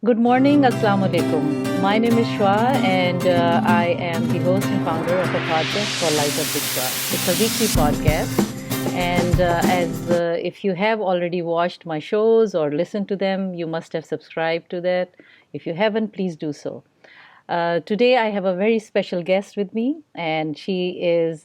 Good morning, Assalamu alaikum. My name is Shwa, and I am the host and founder of a podcast called Light Up with Shwa. It's a weekly podcast, and as if you have already watched my shows or listened to them, you must have subscribed to that. If you haven't, please do so. Today, I have a very special guest with me, and she is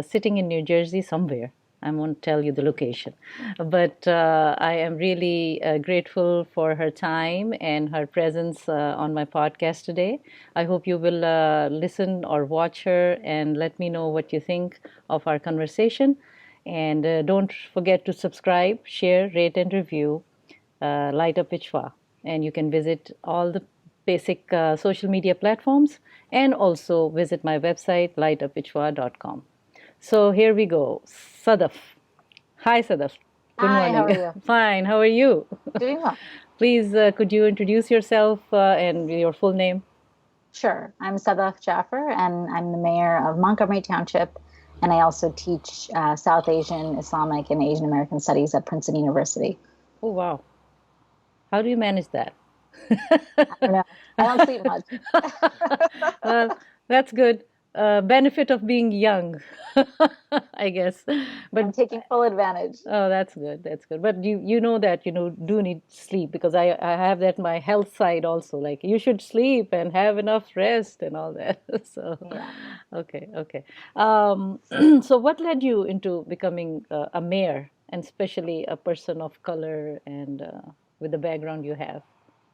sitting in New Jersey somewhere. I won't tell you the location, but I am really grateful for her time and her presence on my podcast today. I hope you will listen or watch her and let me know what you think of our conversation. And don't forget to subscribe, share, rate, and review Light Up Vichwa. And you can visit all the basic social media platforms and also visit my website, lightupvichwa.com. So here we go. Sadaf. Hi, Sadaf. Good Hi, how morning. are you? Fine. How are you? Doing well. Please, could you introduce yourself and your full name? Sure. I'm Sadaf Jaffer, and I'm the mayor of Montgomery Township, and I also teach South Asian, Islamic, and Asian American studies at Princeton University. Oh, wow. How do you manage that? I don't know. I don't sleep much. Well, that's good. Benefit of being young, I guess. But I'm taking full advantage. oh, that's good. That's good. But you know that do need sleep because I have that my health side also. Like you should sleep and have enough rest and all that. So, Yeah. okay. So what led you into becoming a mayor and especially a person of color and with the background you have?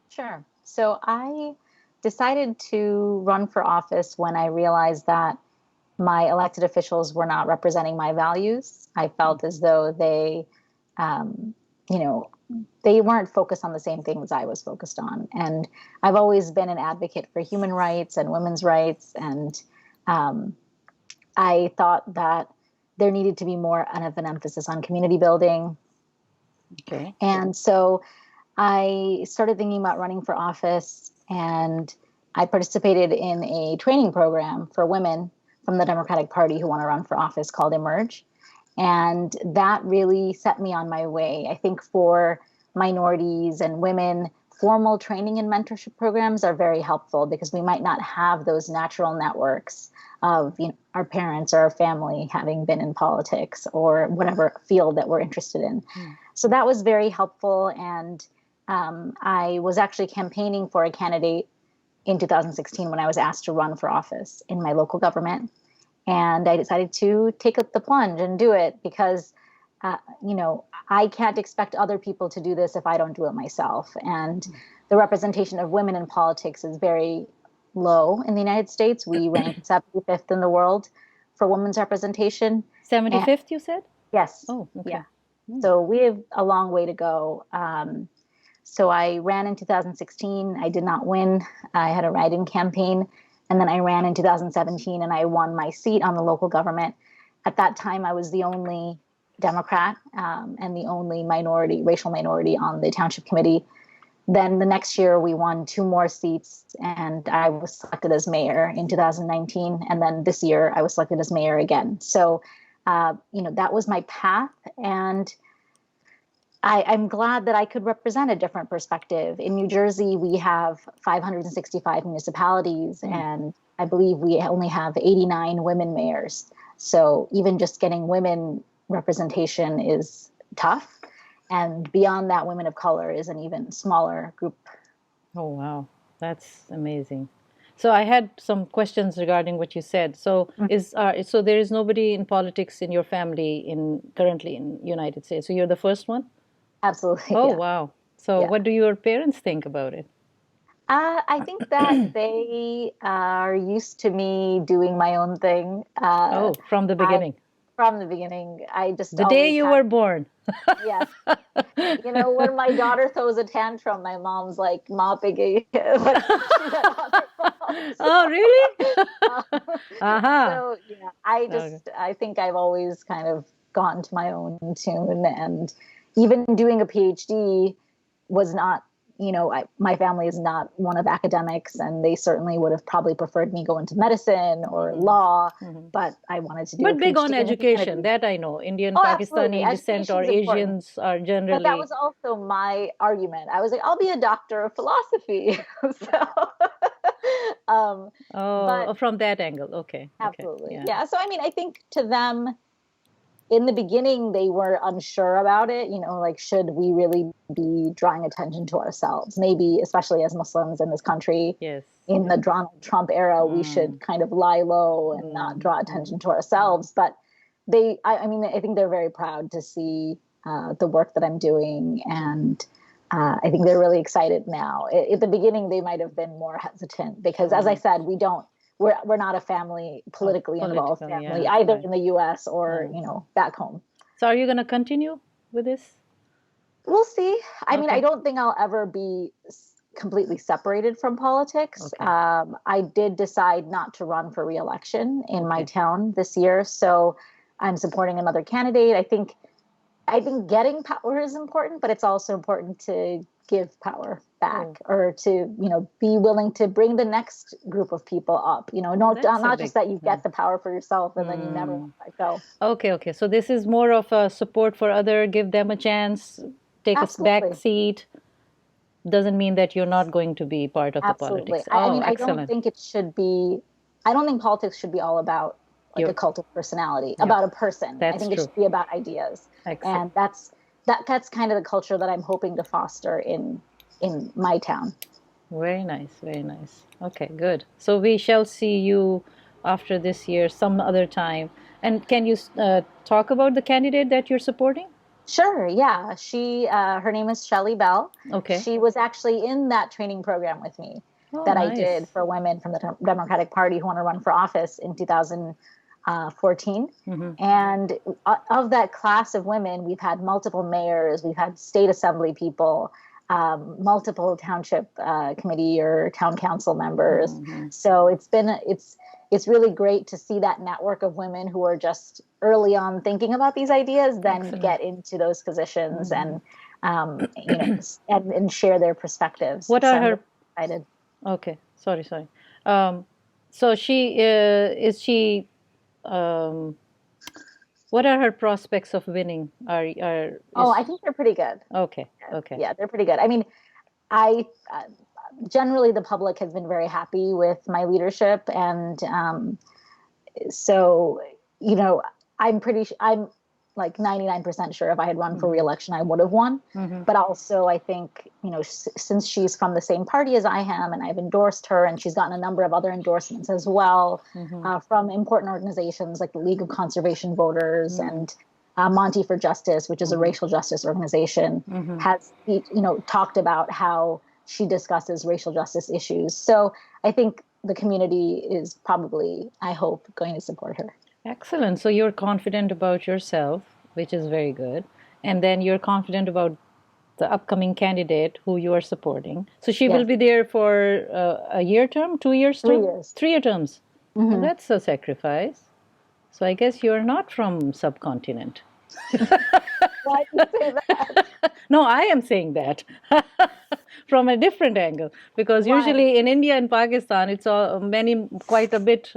Sure. So I decided to run for office when I realized that my elected officials were not representing my values. I felt as though um, you know, they weren't focused on the same things I was focused on. And I've always been an advocate for human rights and women's rights. And um, I thought that there needed to be more of an emphasis on community building. Okay. And so I started thinking about running for office, and I participated in a training program for women from the Democratic Party who want to run for office called Emerge. And that really set me on my way. I think for minorities and women, formal training and mentorship programs are very helpful because we might not have those natural networks of our parents or our family having been in politics or whatever field that we're interested in. Mm. So that was very helpful. And I was actually campaigning for a candidate in 2016 when I was asked to run for office in my local government. And I decided to take the plunge and do it because, I can't expect other people to do this if I don't do it myself. And the representation of women in politics is very low in the United States. We rank 75th in the world for women's representation. And 75th, you said? yes, Oh, okay. yeah. So we have a long way to go. So I ran in 2016. I did not win. I had a write-in campaign. And then I ran in 2017 and I won my seat on the local government. At that time, I was the only Democrat and the only racial minority on the township committee. Then the next year, we won 2 more seats and I was selected as mayor in 2019. And then this year, I was selected as mayor again. So, that was my path. And I'm glad that I could represent a different perspective. In New Jersey, we have 565 municipalities, and I believe we only have 89 women mayors. So even just getting women representation is tough. And beyond that, women of color is an even smaller group. Oh, wow. That's amazing. So I had some questions regarding what you said. So so there is nobody in politics in your family currently in United States. So you're the first one? Absolutely. Oh, Yeah. wow. So Yeah. what do your parents think about it? I think that they are used to me doing my own thing. Oh, from the I beginning. From the beginning, I just The day always you had, were born. yes. When my daughter throws a tantrum, my mom's like mopping it, but she's not on her phone. Oh, really? Um, Aha. so yeah, Okay. I think I've always kind of gone to my own tune, and even doing a PhD was not my family is not one of academics, and they certainly would have probably preferred me go into medicine or law, but I wanted to do a But big on PhD in the education, humanities. that I know. Indian, Oh, absolutely. Pakistani descent or Education's important. Asians are But that generally. was also my argument. I was like, I'll be a doctor of philosophy. So, but From that angle. Okay. Okay. absolutely. Yeah. Yeah. So, I mean, I think to them, in the beginning, they were unsure about it, like, should we really be drawing attention to ourselves? Maybe, especially as Muslims in this country, Yes. in the Donald Trump era, we should kind of lie low and not draw attention to ourselves. But I mean, I think they're very proud to see the work that I'm doing. And I think they're really excited now. At the beginning, they might have been more hesitant because, as I said, we're not a family, politically involved family, either in the U.S. or, back home. So are you going to continue with this? We'll see. I mean, I don't think I'll ever be completely separated from politics. Okay. I did decide not to run for re-election in my town this year. So I'm supporting another candidate. I think getting power is important, but it's also important to give power back or to, be willing to bring the next group of people up, not just that you get the power for yourself and then you never want to let go. Okay. So this is more of a support for other, give them a chance, take Absolutely. a back seat. Doesn't mean that you're not going to be part of the politics. I mean, excellent. I don't think politics should be all about like a cult of personality, about a person. That's I think true. it should be about ideas. Excellent. And that's kind of the culture that I'm hoping to foster in my town. Very nice, very nice. Okay, good. So we shall see you after this year some other time. And can you talk about the candidate that you're supporting? Sure, yeah. Her name is Shelly Bell. Okay. She was actually in that training program with me that nice. I did for women from the Democratic Party who want to run for office in 2014. And of that class of women, we've had multiple mayors, we've had state assembly people, multiple township committee or town council members. So it's really great to see that network of women who are just early on thinking about these ideas, then get into those positions and and share their perspectives. What are her? Excited. Okay, sorry. So is she? What are her prospects of winning? I think they're pretty good. Okay. Yeah, they're pretty good. I mean, generally the public has been very happy with my leadership, and so I'm like 99% sure if I had run for re-election, I would have won. But also I think, since she's from the same party as I am, and I've endorsed her, and she's gotten a number of other endorsements as well from important organizations like the League of Conservation Voters and Monty for Justice, which is a racial justice organization, has talked about how she discusses racial justice issues. So I think the community is probably, I hope, going to support her. Excellent. So you're confident about yourself, which is very good. And then you're confident about the upcoming candidate who you are supporting. So she will be there for a year term, 2 years term? 3 years. 3-year terms. Well, that's a sacrifice. So I guess you're not from subcontinent. Why do you say that? No, I am saying that from a different angle, because usually in India and Pakistan, it's quite a bit,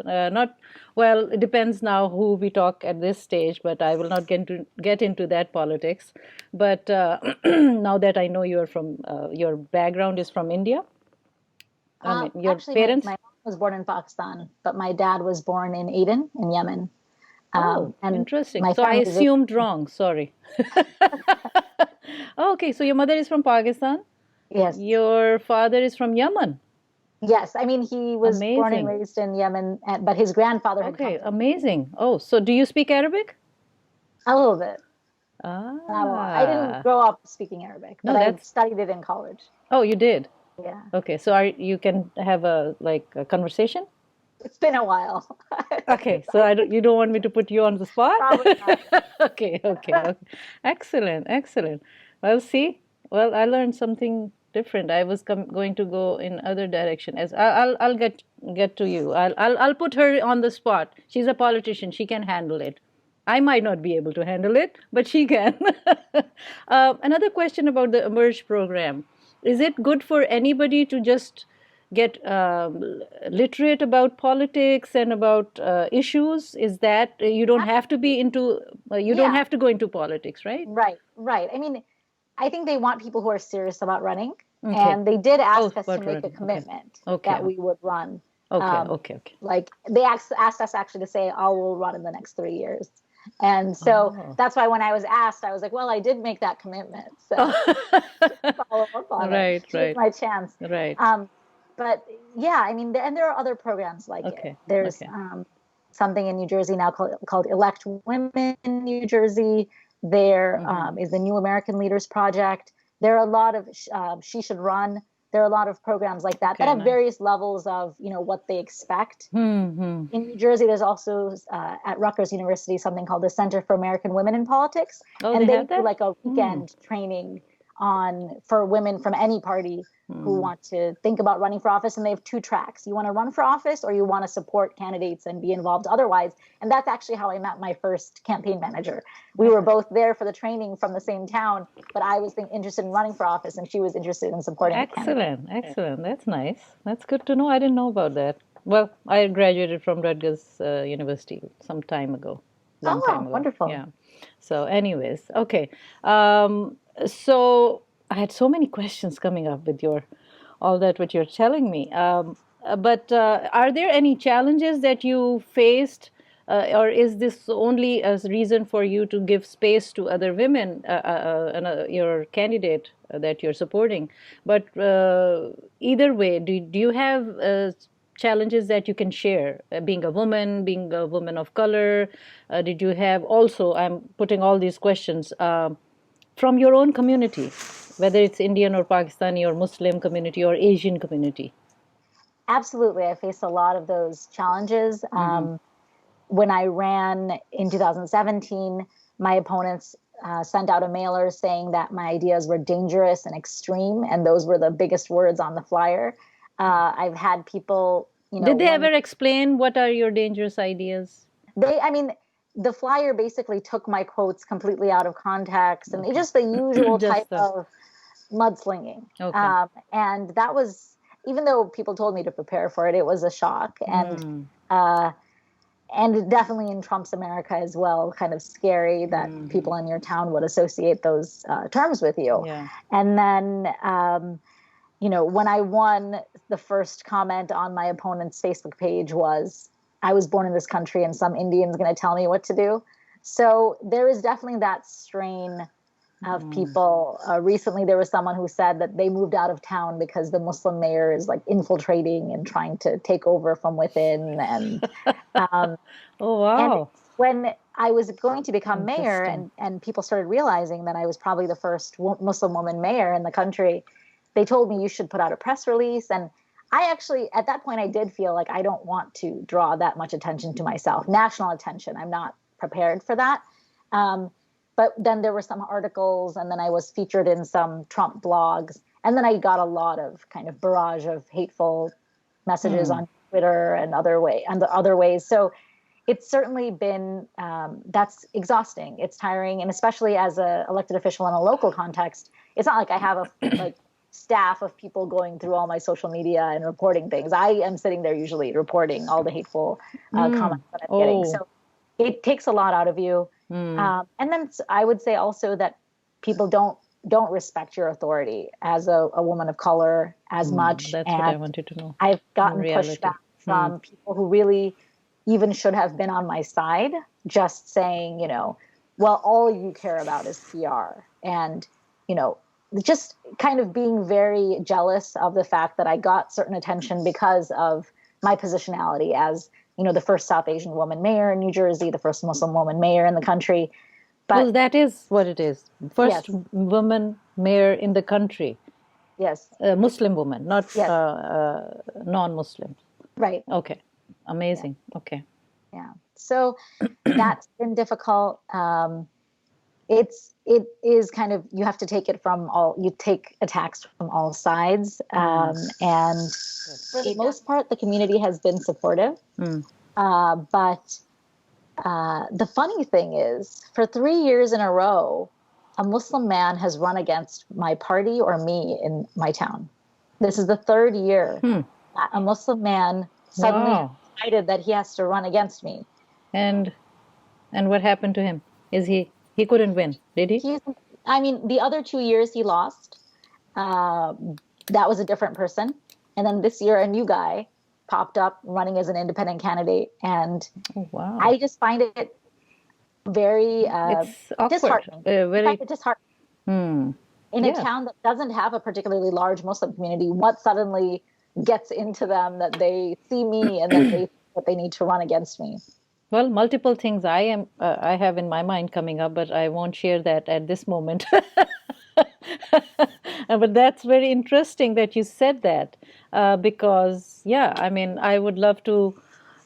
it depends now who we talk at this stage, but I will not get into that politics. But now that I know you're from, your background is from India, your actually, parents? My mom was born in Pakistan, but my dad was born in Aden in Yemen. And interesting. So I assumed wrong. Sorry. Okay, so your mother is from Pakistan? Yes. Your father is from Yemen? Yes. I mean, he was born and raised in Yemen, but his grandfather had come. Amazing. Oh, so do you speak Arabic? A little bit. Ah. Not a lot. I didn't grow up speaking Arabic, but I studied it in college. Oh, you did? Yeah. Okay, so you can have a conversation? It's been a while. Okay, so you don't want me to put you on the spot? Probably not. Okay. Excellent. Well, I learned something different. I was going to go in other direction. As I'll get to you. I'll put her on the spot. She's a politician. She can handle it. I might not be able to handle it, but she can. Another question about the Emerge program. is it good for anybody to just get literate about politics and about issues? Is that you don't have to be into, you don't Yeah, have to go into politics, right? right. I mean, I think they want people who are serious about running, Okay. and they did Oh, ask us to about make a running. Okay. commitment Okay. that we would run. Okay. Um, Okay. Okay. like they asked us actually to say, "I will run in the next 3 years," and so Oh. that's why when I was asked, I was like, "Well, I did make that commitment, so follow up on it. Right. Here's Right. my chance." Right. But yeah, I mean, and there are other programs like it. Okay. There's Okay. something in New Jersey now called Elect Women in New Jersey. There is the New American Leaders Project. There are a lot of She Should Run. There are a lot of programs like that Okay, that have nice. various levels of what they expect. Hmm. In New Jersey, there's also at Rutgers University something called the Center for American Women in Politics, Oh, they and they have do that? like a weekend training for women from any party who want to think about running for office, and they have 2 tracks. You want to run for office, or you want to support candidates and be involved otherwise. And that's actually how I met my first campaign manager. We were both there for the training from the same town, but I was interested in running for office, and she was interested in supporting a candidate. Excellent, excellent. That's nice. That's good to know. I didn't know about that. Well, I graduated from Rutgers University some time ago, long time Oh, ago. wonderful. Yeah. So, anyways, okay. So I had so many questions coming up with all that what you're telling me. But are there any challenges that you faced, or is this only a reason for you to give space to other women, your candidate that you're supporting? But either way, do you have challenges that you can share? Being a woman of color, did you have also? I'm putting all these questions from your own community, whether it's Indian or Pakistani or Muslim community or Asian community. Absolutely. I faced a lot of those challenges. When I ran in 2017, my opponents sent out a mailer saying that my ideas were dangerous and extreme, and those were the biggest words on the flyer. I've had people, Did they ever explain what are your dangerous ideas? I mean, the flyer basically took my quotes completely out of context, and just the usual type of mudslinging. Okay. And that was, even though people told me to prepare for it, it was a shock. And definitely in Trump's America as well, kind of scary that people in your town would associate those terms with you. Yeah. And then, when I won, the first comment on my opponent's Facebook page was, "I was born in this country and some Indian's going to tell me what to do." So there is definitely that strain of people. Recently, there was someone who said that they moved out of town because the Muslim mayor is like infiltrating and trying to take over from within. And oh, wow. And when I was going to become mayor, and people started realizing that I was probably the first Muslim woman mayor in the country, they told me, "You should put out a press release." And I actually, at that point, I did feel like I don't want to draw that much attention to myself, national attention. I'm not prepared for that. But then there were some articles, and then I was featured in some Trump blogs. And then I got a lot of kind of barrage of hateful messages on Twitter and other ways. So it's certainly been, that's exhausting. It's tiring. And especially as an elected official in a local context, it's not like I have a staff of people going through all my social media and reporting things. I am sitting there usually reporting all the hateful comments that I'm getting. So it takes a lot out of you. And then I would say also that people don't respect your authority as a woman of color as much. That's what I wanted to know. I've gotten pushback from people who really even should have been on my side, just saying, well, all you care about is PR. And, just kind of being very jealous of the fact that I got certain attention because of my positionality as, the first South Asian woman mayor in New Jersey, the first Muslim woman mayor in the country. But that is what it is. First woman mayor in the country. Yes. Muslim woman, not non-Muslim. Right. Okay. Amazing. Yeah. Okay. Yeah. So that's been difficult. It is kind of, you have to take it you take attacks from all sides. And for the most part, the community has been supportive. But the funny thing is, for 3 years in a row, a Muslim man has run against my party or me in my town. This is the third year that a Muslim man suddenly decided that he has to run against me. And what happened to him? He couldn't win, did he? The other 2 years he lost. That was a different person. And then this year, a new guy popped up running as an independent candidate. And I just find it very it's awkward. disheartening. Very disheartening. In a town that doesn't have a particularly large Muslim community, what suddenly gets into them that they see me and that they need to run against me? Well, multiple things I have in my mind coming up, but I won't share that at this moment. But that's very interesting that you said that, because I would love to.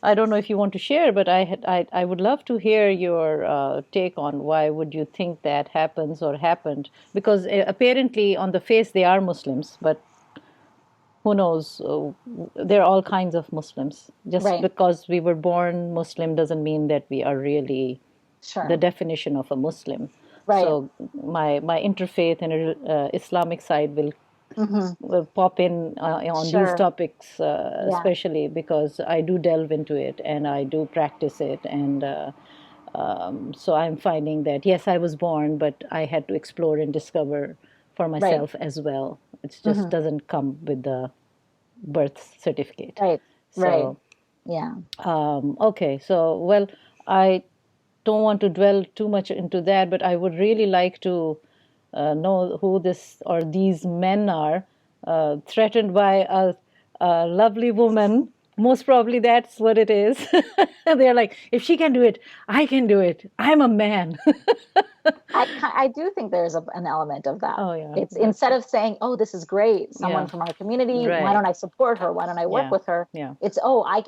I don't know if you want to share, but I would love to hear your take on why would you think that happens or happened, because apparently on the face they are Muslims, but who knows? There are all kinds of Muslims. Just because we were born Muslim doesn't mean that we are really the definition of a Muslim. Right. So my interfaith and Islamic side will pop in on these topics, especially because I do delve into it and I do practice it. And so I'm finding that, yes, I was born, but I had to explore and discover for myself as well. It just doesn't come with the birth certificate. Right. Yeah. Okay. So, well, I don't want to dwell too much into that, but I would really like to know who this or these men are, threatened by a lovely woman. Most probably that's what it is. They're like, if she can do it, I can do it. I'm a man. I do think there's an element of that. Oh, yeah. It's instead of saying, "Oh, this is great, someone from our community. Why don't I support her? Why don't I work with her?" Yeah. It's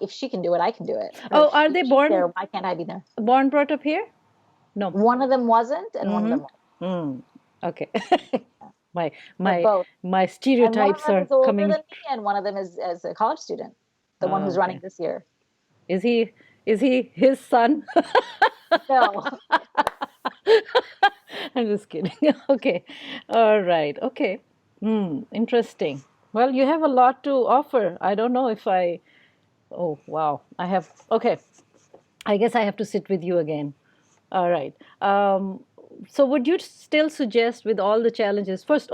if she can do it, I can do it. Oh, are they born there? Why can't I be there? Born brought up here? No. One of them wasn't, and one of them was. Okay. my stereotypes are coming. Older than me, and one of them is as a college student. The one who's running this year. Is he his son? No. I'm just kidding. Okay. All right. Okay. Interesting. Well, you have a lot to offer. I don't know if oh, wow. Okay. I guess I have to sit with you again. All right. So would you still suggest, with all the challenges, first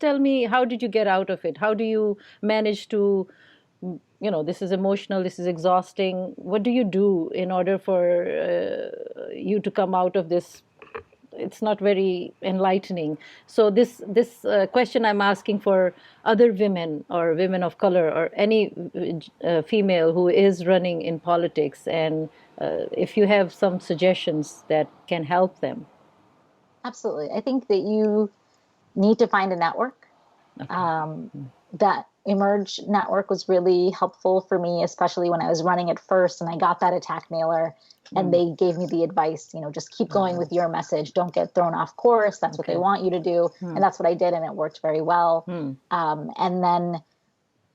tell me, how did you get out of it? How do you manage to, this is emotional, this is exhausting. What do you do in order for you to come out of this? It's not very enlightening. So this question I'm asking for other women or women of color or any female who is running in politics, and if you have some suggestions that can help them. Absolutely. I think that you need to find a network. That Emerge network was really helpful for me, especially when I was running at first and I got that attack mailer and they gave me the advice, just keep going with your message. Don't get thrown off course. That's what they want you to do. And that's what I did, and it worked very well. And then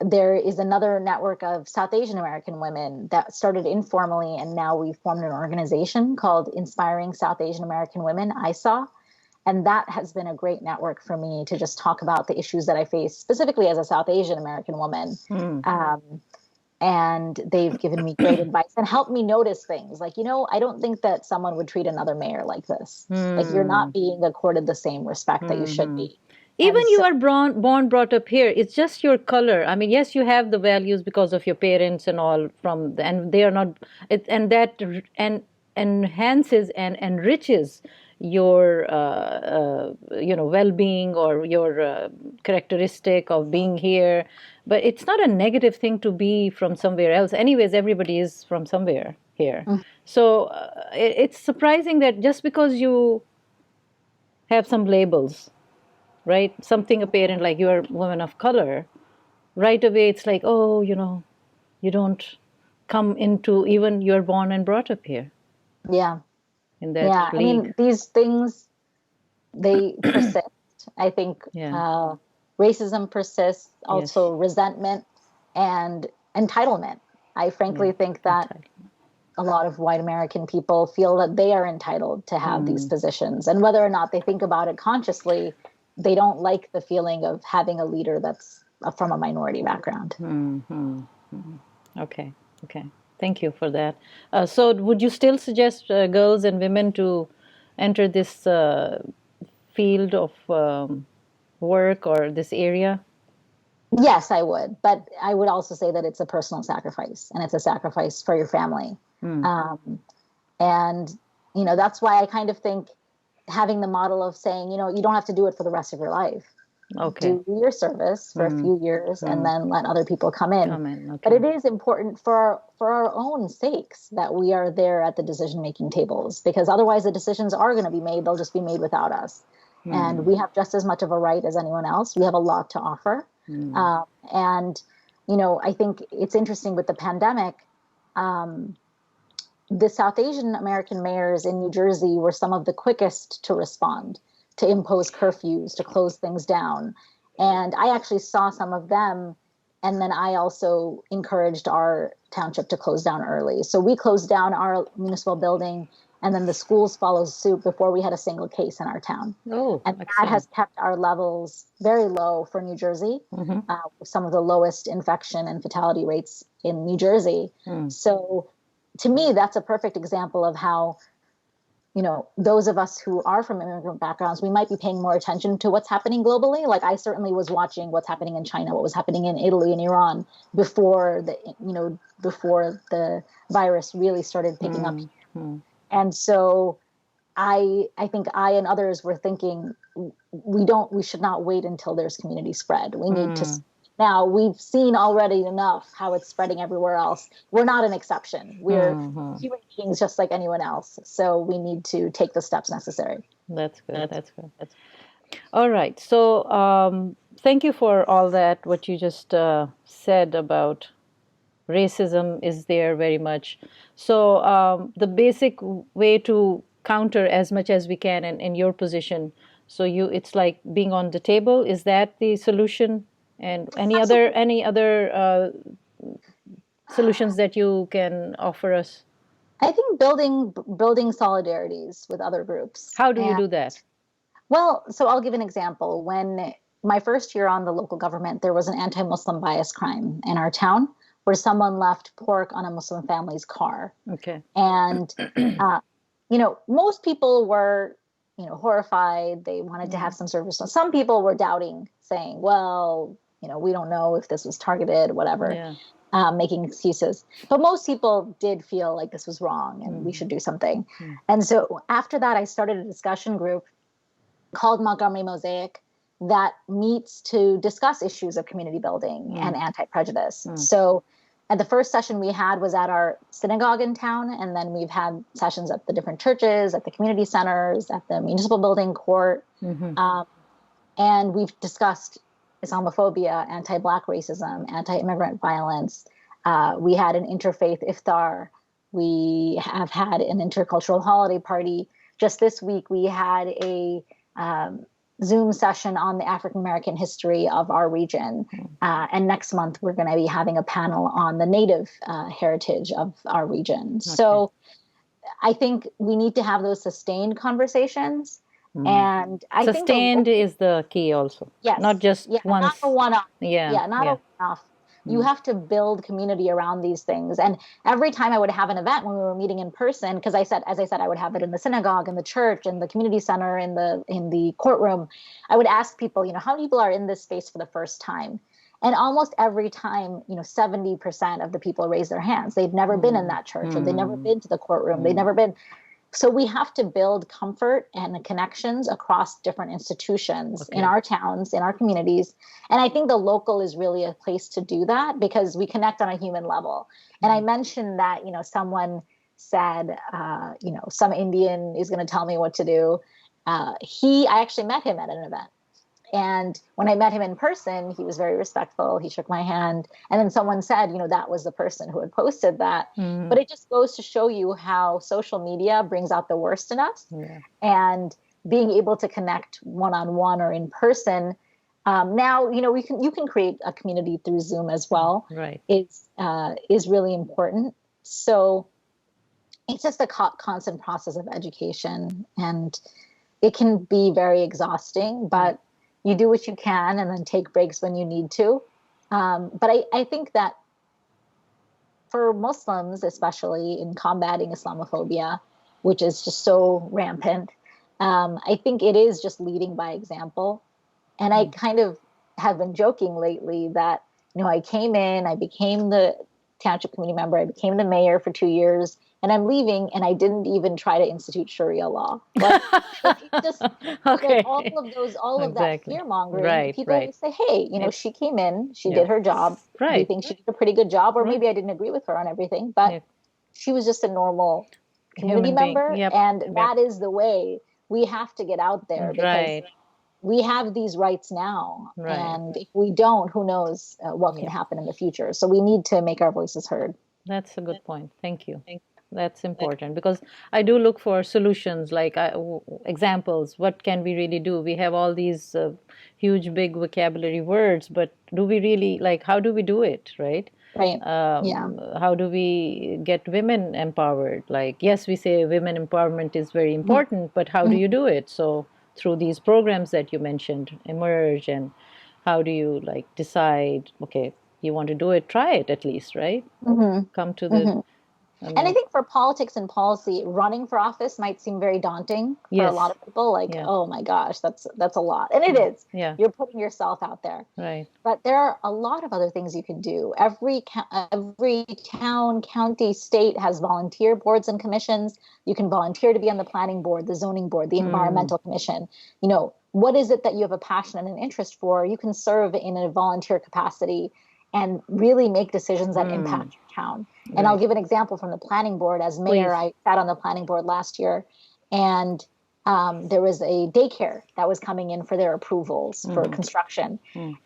there is another network of South Asian American women that started informally, and now we've formed an organization called Inspiring South Asian American Women, ISAW. And that has been a great network for me to just talk about the issues that I face, specifically as a South Asian American woman. And they've given me great advice and helped me notice things. Like, I don't think that someone would treat another mayor like this. Like, you're not being accorded the same respect that you should be. Even you are brought up here, it's just your color. I mean, yes, you have the values because of your parents and all and they are not, and that enhances and enriches your well-being or your characteristic of being here, but it's not a negative thing to be from somewhere else. Anyways, everybody is from somewhere here. So it's surprising that just because you have some labels, right, something apparent like you're a woman of color, right away it's like, oh, you don't come into, even you're born and brought up here. In that league. I mean, these things, they persist. I think racism persists, also resentment and entitlement. I frankly think that a lot of white American people feel that they are entitled to have these positions. And whether or not they think about it consciously, they don't like the feeling of having a leader that's from a minority background. Okay. Thank you for that. So would you still suggest girls and women to enter this field of work or this area? Yes, I would. But I would also say that it's a personal sacrifice, and it's a sacrifice for your family. And, that's why I kind of think having the model of saying, you don't have to do it for the rest of your life. Okay. Do your service for a few years and then let other people come in. Okay. But it is important for our own sakes that we are there at the decision-making tables, because otherwise the decisions are going to be made. They'll just be made without us. And we have just as much of a right as anyone else. We have a lot to offer. And, I think it's interesting with the pandemic, the South Asian American mayors in New Jersey were some of the quickest to respond, to impose curfews, to close things down. And I actually saw some of them. And then I also encouraged our township to close down early. So we closed down our municipal building, and then the schools followed suit before we had a single case in our town. Oh, and excellent. that has kept our levels very low for New Jersey, some of the lowest infection and fatality rates in New Jersey. So to me, that's a perfect example of how, those of us who are from immigrant backgrounds, we might be paying more attention to what's happening globally. Like I certainly was watching what's happening in China, what was happening in Italy and Iran before the virus really started picking up. And so I think I and others were thinking we should not wait until there's community spread. We need to. Now, we've seen already enough how it's spreading everywhere else. We're not an exception. We're human beings just like anyone else. So we need to take the steps necessary. That's good. All right. So thank you for all that, what you just said about racism is there very much. So the basic way to counter as much as we can in your position, so it's like being on the table. Is that the solution? And any other solutions that you can offer us? I think building solidarities with other groups. How do you do that? Well, so I'll give an example. When my first year on the local government, there was an anti-Muslim bias crime in our town where someone left pork on a Muslim family's car. Okay. And, most people were, horrified. They wanted to have some service. Some people were doubting, saying, well, we don't know if this was targeted, whatever, making excuses. But most people did feel like this was wrong and we should do something. And so after that, I started a discussion group called Montgomery Mosaic that meets to discuss issues of community building and anti-prejudice. So at the first session we had was at our synagogue in town, and then we've had sessions at the different churches, at the community centers, at the municipal building court. And we've discussed Islamophobia, anti-Black racism, anti-immigrant violence. We had an interfaith iftar. We have had an intercultural holiday party. Just this week, we had a Zoom session on the African-American history of our region. And next month, we're going to be having a panel on the Native heritage of our region. Okay. So I think we need to have those sustained conversations. And I think sustained is the key also. Yes. Not just once. Not a one-off. Yeah. Not a one-off. You have to build community around these things. And every time I would have an event when we were meeting in person, because as I said, I would have it in the synagogue, in the church, in the community center, in the courtroom. I would ask people, how many people are in this space for the first time? And almost every time, 70% of the people raise their hands. They'd never been in that church, or they'd never been to the courtroom. They'd never been. So we have to build comfort and connections across different institutions in our towns, in our communities. And I think the local is really a place to do that because we connect on a human level. And I mentioned that, someone said, some Indian is going to tell me what to do. I actually met him at an event. And when I met him in person, he was very respectful. He shook my hand. And then someone said, that was the person who had posted that. But it just goes to show you how social media brings out the worst in us. And being able to connect one-on-one or in person. Now, you can create a community through Zoom as well. Right. Is really important. So it's just a constant process of education, and it can be very exhausting, but you do what you can and then take breaks when you need to. But I think that for Muslims, especially in combating Islamophobia, which is just so rampant, I think it is just leading by example. And I kind of have been joking lately that, I came in, I became the township committee member, I became the mayor for 2 years, and I'm leaving, and I didn't even try to institute Sharia law. Like, it's just Okay. like all of that Exactly. fear mongering. Right, People right. say, hey, It's, she came in, she yeah. did her job. We Right. think she did a pretty good job, or Right. maybe I didn't agree with her on everything, but Yeah. she was just a normal community Human being. member. Yep. And Yep. that is the way we have to get out there, because Right. we have these rights now. Right. And if we don't, who knows what can happen in the future. So we need to make our voices heard. That's a good point. Thank you. That's important, because I do look for solutions, like examples. What can we really do? We have all these huge, big vocabulary words, but do we really, like, how do we do it, right? Right. Yeah. How do we get women empowered? Like, yes, we say women empowerment is very important, but how do you do it? So through these programs that you mentioned, Emerge, and how do you, like, decide, okay, you want to do it, try it at least, right? Come to the, And I think for politics and policy, running for office might seem very daunting for a lot of people. Like, oh my gosh, that's a lot. And it is. Yeah. You're putting yourself out there. Right. But there are a lot of other things you can do. Every town, county, state has volunteer boards and commissions. You can volunteer to be on the planning board, the zoning board, the environmental commission. What is it that you have a passion and an interest for? You can serve in a volunteer capacity and really make decisions that impact your town. And I'll give an example from the planning board. As mayor, I sat on the planning board last year, and there was a daycare that was coming in for their approvals for construction.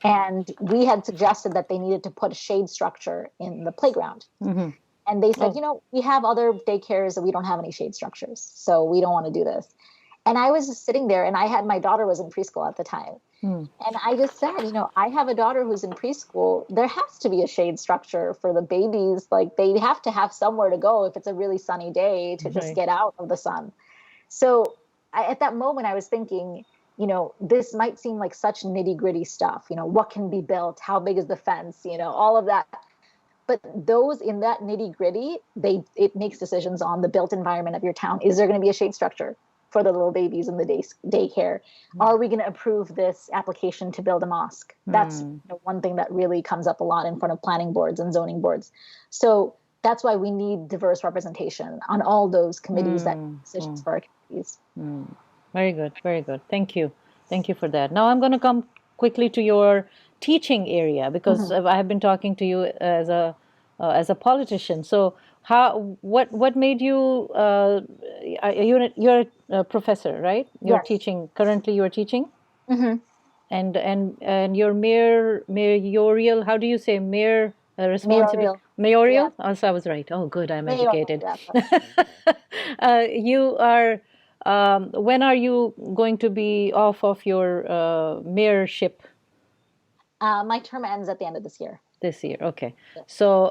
And we had suggested that they needed to put a shade structure in the playground. And they said, we have other daycares and we don't have any shade structures, so we don't want to do this. And I was just sitting there, and my daughter was in preschool at the time. And I just said, I have a daughter who's in preschool. There has to be a shade structure for the babies. Like, they have to have somewhere to go if it's a really sunny day to just get out of the sun. So at that moment, I was thinking, this might seem like such nitty gritty stuff. What can be built? How big is the fence? All of that. But those in that nitty gritty, it makes decisions on the built environment of your town. Is there going to be a shade structure for the little babies in the daycare? Are we going to approve this application to build a mosque? That's one thing that really comes up a lot in front of planning boards and zoning boards. So that's why we need diverse representation on all those committees that make decisions for our communities. Very good. Very good. Thank you. Thank you for that. Now I'm going to come quickly to your teaching area, because I have been talking to you as a politician. So what made you, you're a professor, right? You're teaching, currently you're teaching? And your mayoral, how do you say mayor responsibility? Mayoral? Yeah. Oh, so I was right. Oh, good, I'm Mayoral, educated. yeah. You are, when are you going to be off of your mayorship? My term ends at the end of this year. This year, okay. So,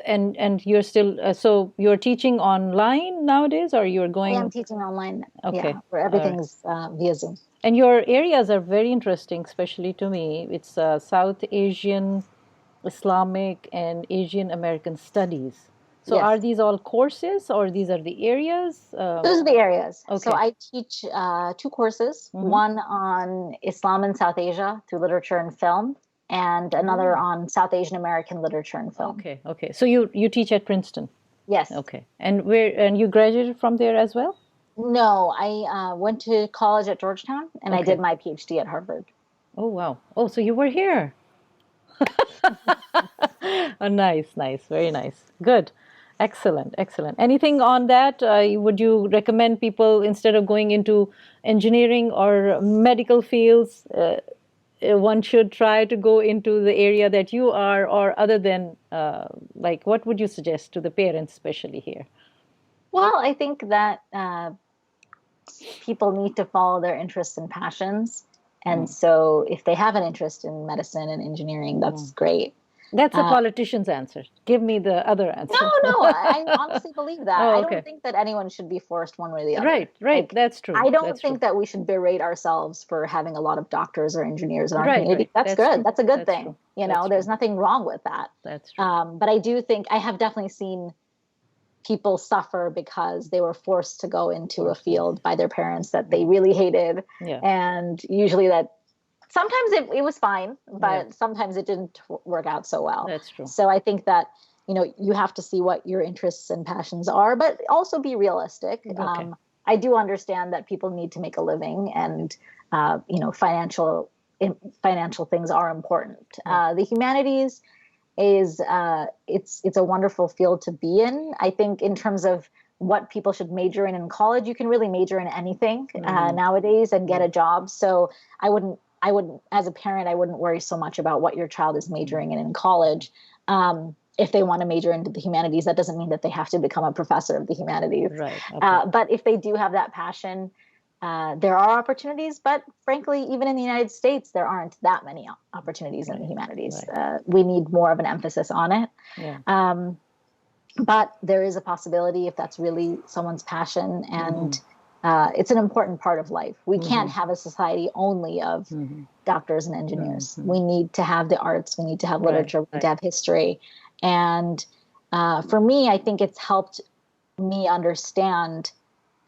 and you're still, so you're teaching online nowadays, or you're going? I am teaching online. Okay. Yeah, where everything's via Zoom. And your areas are very interesting, especially to me. It's South Asian, Islamic, and Asian American studies. So are these all courses, or these are the areas? Those are the areas. Okay. So I teach 2 courses, one on Islam in South Asia through literature and film, and another on South Asian American literature and film. Okay, okay. So you teach at Princeton? Yes. Okay. And you graduated from there as well? No, I went to college at Georgetown, and I did my PhD at Harvard. Oh, wow. Oh, so you were here. Oh, nice, very nice. Good. Excellent. Anything on that? Would you recommend people, instead of going into engineering or medical fields, one should try to go into the area that you are, or other than, what would you suggest to the parents, especially here? Well, I think that people need to follow their interests and passions. And so if they have an interest in medicine and engineering, that's great. That's a politician's answer. Give me the other answer. No, I honestly believe that. Oh, I okay. don't think that anyone should be forced one way or the other. Right. Like, That's true. I don't That's think true. that we should berate ourselves for having a lot of doctors or engineers in our Right, community. right. That's That's good. true. That's a good That's thing. true. You That's know, there's true. nothing wrong with that. That's true. But I do think I have definitely seen people suffer because they were forced to go into a field by their parents that they really hated. Yeah. And usually that sometimes it was fine, but Yeah. sometimes it didn't work out so well. That's true. So I think that, you know, you have to see what your interests and passions are, but also be realistic. Okay. I do understand that people need to make a living, and you know, financial things are important. The humanities is it's a wonderful field to be in. I think in terms of what people should major in college, you can really major in anything nowadays and get a job. So I wouldn't, as a parent, I wouldn't worry so much about what your child is majoring in college. If they want to major into the humanities, that doesn't mean that they have to become a professor of the humanities. Right. Okay. But if they do have that passion, there are opportunities. But frankly, even in the United States, there aren't that many opportunities in the humanities. Right. We need more of an emphasis on it. Yeah. But there is a possibility if that's really someone's passion, and it's an important part of life. We can't have a society only of doctors and engineers. We need to have the arts. We need to have literature. We need to have history. And for me, I think it's helped me understand.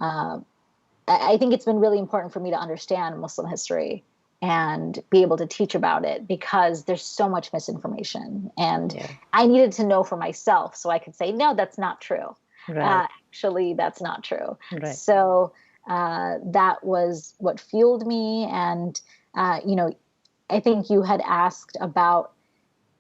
I think it's been really important for me to understand Muslim history and be able to teach about it, because there's so much misinformation. And I needed to know for myself so I could say, no, that's not true. Right. Actually, that's not true. Right. So that was what fueled me. And, you know, I think you had asked about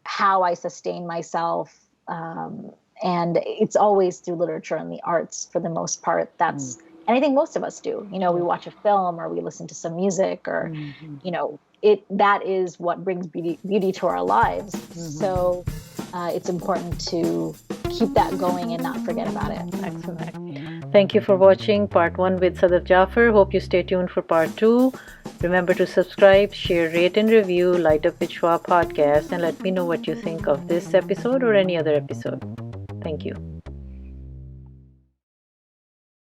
how I sustain myself. And it's always through literature and the arts for the most part. That's, and I think most of us do. You know, we watch a film or we listen to some music, or, you know, that is what brings beauty to our lives. So it's important to keep that going and not forget about it. Excellent. Thank you for watching part 1 with Sadaf Jaffer. Hope you stay tuned for part 2. Remember to subscribe, share, rate, and review Light Up with Shwa podcast, and let me know what you think of this episode or any other episode. Thank you.